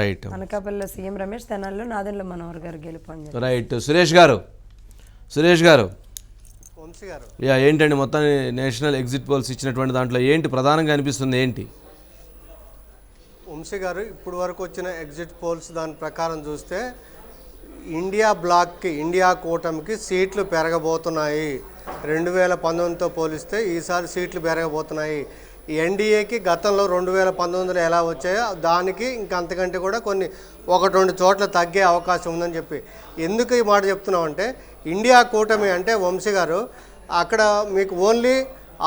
Right. అనకాపల్లిలో CM Ramesh, తెనాలిలో నాదెండ్ల మనోహర్ గారు గెలుపొందారు. రైట్. సురేష్ గారు యా, ఏంటండి మొత్తం నేషనల్ ఎగ్జిట్ పోల్స్ ఇచ్చినటువంటి దాంట్లో ఏంటి ప్రధానంగా అనిపిస్తుంది ఏంటి? వంశీ గారు, ఇప్పుడు వరకు వచ్చిన ఎగ్జిట్ పోల్స్ దాని ప్రకారం చూస్తే ఇండియా బ్లాక్కి, ఇండియా కూటమికి సీట్లు పెరగబోతున్నాయి. 2019తో పోలిస్తే ఈసారి సీట్లు పెరగబోతున్నాయి. ఎన్డీఏకి గతంలో 2019లో ఎలా వచ్చాయో దానికి ఇంకంతకంటే కూడా కొన్ని 1-2 చోట్ల తగ్గే అవకాశం ఉందని చెప్పి. ఎందుకు ఈ మాట చెప్తున్నామంటే, ఇండియా కూటమి అంటే వంశీ గారు, అక్కడ మీకు ఓన్లీ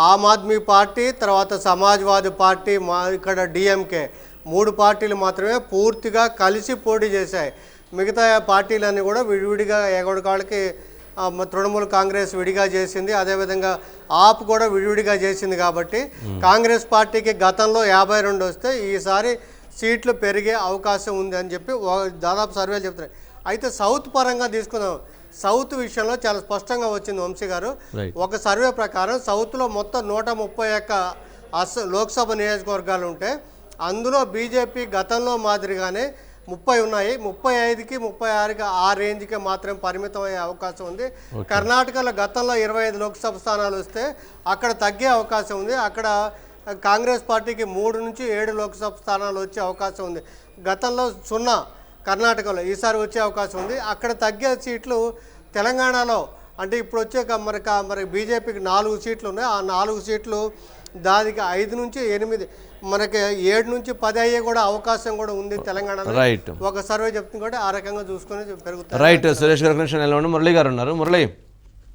ఆమ్ ఆద్మీ పార్టీ, తర్వాత సమాజ్వాదీ పార్టీ, ఇక్కడ డిఎంకే 3 పార్టీలు మాత్రమే పూర్తిగా కలిసి పోటీ చేశాయి. మిగతా పార్టీలన్నీ కూడా విడివిడిగా ఎగడికాళ్ళకి తృణమూల్ కాంగ్రెస్ విడిగా చేసింది, అదేవిధంగా ఆప్ కూడా విడివిడిగా చేసింది. కాబట్టి కాంగ్రెస్ పార్టీకి గతంలో 52 వస్తే ఈసారి సీట్లు పెరిగే అవకాశం ఉంది అని చెప్పి దాదాపు సర్వేలు చెప్తున్నాయి. అయితే సౌత్ పరంగా తీసుకుందాం. సౌత్ విషయంలో చాలా స్పష్టంగా వచ్చింది వంశీ గారు. ఒక సర్వే ప్రకారం సౌత్లో మొత్తం 131 లోక్సభ నియోజకవర్గాలు ఉంటే అందులో బీజేపీ గతంలో మాదిరిగానే 30 ఉన్నాయి. 35కి 36కి ఆ రేంజ్కి మాత్రం పరిమితం అయ్యే అవకాశం ఉంది. కర్ణాటకలో గతంలో 25 లోక్సభ స్థానాలు వస్తే అక్కడ తగ్గే అవకాశం ఉంది. అక్కడ కాంగ్రెస్ పార్టీకి 3 నుంచి 7 లోక్సభ స్థానాలు వచ్చే అవకాశం ఉంది. గతంలో 0 కర్ణాటకలో, ఈసారి వచ్చే అవకాశం ఉంది. అక్కడ తగ్గే సీట్లు తెలంగాణలో అంటే ఇప్పుడు వచ్చే మరి బీజేపీకి 4 సీట్లు ఉన్నాయి. ఆ 4 సీట్లు దానికి 5 నుంచి 8, మనకి 7 నుంచి 10 అయ్యే కూడా అవకాశం కూడా ఉంది తెలంగాణలో. రైట్. ఒక సర్వే చెప్తుంది కాబట్టి ఆ రకంగా చూసుకొని పెరుగుతుంది. రైట్. సురేష్ గారు మురళి గారు ఉన్నారు. మురళి,